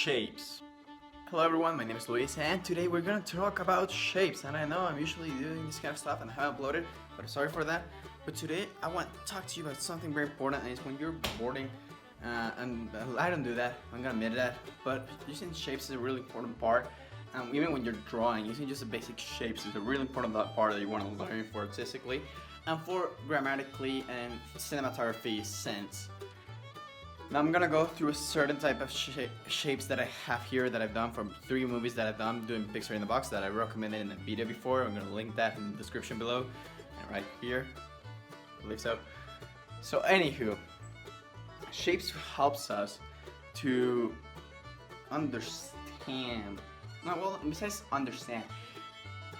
shapes. Hello everyone, my name is Luis and today we're gonna talk about shapes. And I know I'm usually doing this kind of stuff and I haven't uploaded, but sorry for that. But today I want to talk to you about something very important, and it's when you're boarding. And I don't do that, I'm gonna admit that, but using shapes is a really important part. Even when you're drawing, using just the basic shapes is a really important part that you want to learn for artistically and for grammatically and cinematography sense. Now I'm gonna go through a certain type of shapes that I have here that I've done from 3 movies that I've done doing Pixar in the box that I recommended in a video before. I'm gonna link that in the description below and right here, I believe so. So anywho, shapes helps us to understand. Well, besides understand,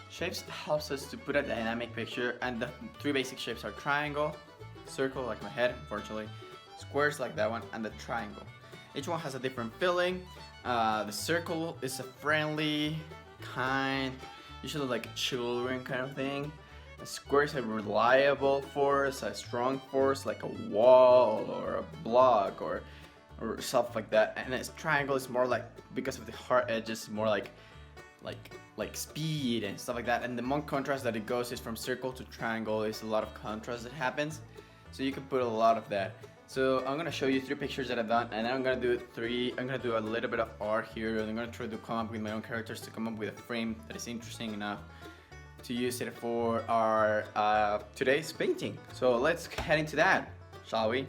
shapes helps us to put a dynamic picture, and the 3 basic shapes are triangle, circle like my head, unfortunately, squares like that one, and the triangle. Each one has a different feeling. The circle is a friendly, kind, usually like a children kind of thing. A square is a reliable force, a strong force like a wall or a block or stuff like that. And a triangle is more like, because of the hard edges, more like speed and stuff like that. And the more contrast that it goes is from circle to triangle. Is a lot of contrast that happens, so you can put a lot of that. So I'm gonna show you 3 pictures that I've done, and then I'm gonna do a little bit of art here, and I'm gonna try to come up with my own characters to come up with a frame that is interesting enough to use it for our today's painting. So let's head into that, shall we?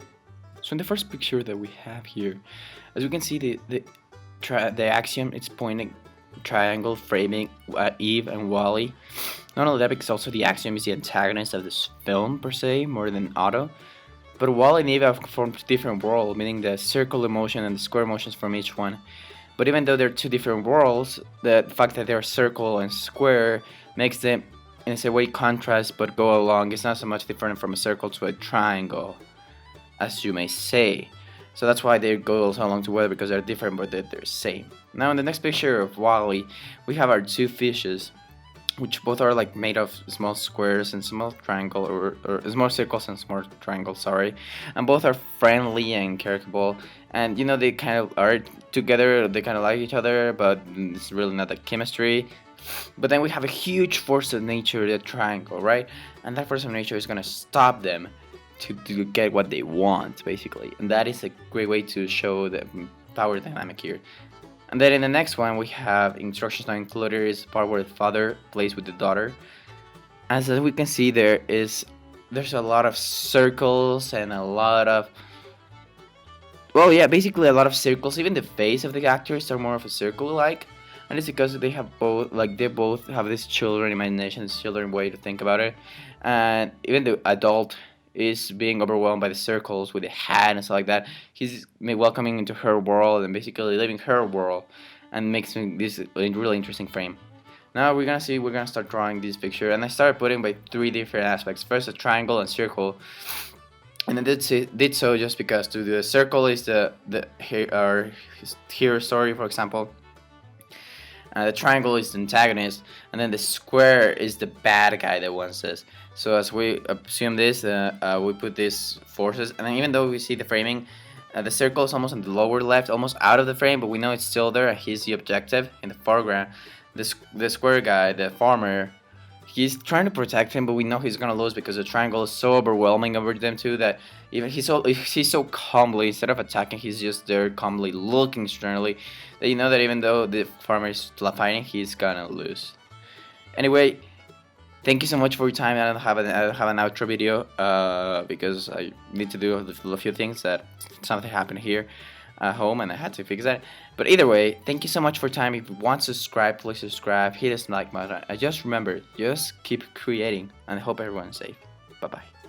So in the first picture that we have here, as you can see, the axiom, it's pointing triangle framing Eve and Wally. Not only that, because also the axiom is the antagonist of this film per se, more than Otto. But Wally and Eve have formed different worlds, meaning the circle emotion and the square emotions from each one. But even though they're 2 different worlds, the fact that they're circle and square makes them, in a way, contrast but go along. It's not so much different from a circle to a triangle, as you may say. So that's why they go also along together, because they're different but they're the same. Now in the next picture of Wally, we have our 2 fishes, which both are like made of small squares and small triangle or small circles and small triangles, sorry. And both are friendly and careable, and you know, they kind of are together, they kind of like each other, but it's really not that chemistry. But then we have a huge force of nature, the triangle, right? And that force of nature is gonna stop them to get what they want, basically. And that is a great way to show the power dynamic here. And then in the next one, we have instructions not included, is part where the father plays with the daughter. As we can see, there's a lot of circles and a lot of, well, yeah, basically a lot of circles. Even the face of the actors are more of a circle-like, and it's because they both have this children imagination, this children way to think about it. And even the adult is being overwhelmed by the circles with the hat and stuff like that. He's welcoming into her world and basically living her world, and makes this a really interesting frame. Now we're gonna start drawing this picture, and I started putting by 3 different aspects. First, a triangle and circle, and I did so just because to the circle is our hero story, for example. The triangle is the antagonist, and then the square is the bad guy that wants this. So as we assume this, we put these forces, and then even though we see the framing, the circle is almost on the lower left, almost out of the frame, but we know it's still there, and he's the objective in the foreground. The square guy, the farmer, he's trying to protect him, but we know he's gonna lose because the triangle is so overwhelming over them too that even he's so calmly, instead of attacking, he's just there calmly looking sternly, that you know that even though the farmer is fighting, he's gonna lose. Anyway, thank you so much for your time. I don't have an outro video because I need to do a few things, that something happened here at home and I had to fix that. But either way, thank you so much for your time. If you want to subscribe, please subscribe, hit the like button. I just remember, just keep creating, and I hope everyone's safe. Bye bye.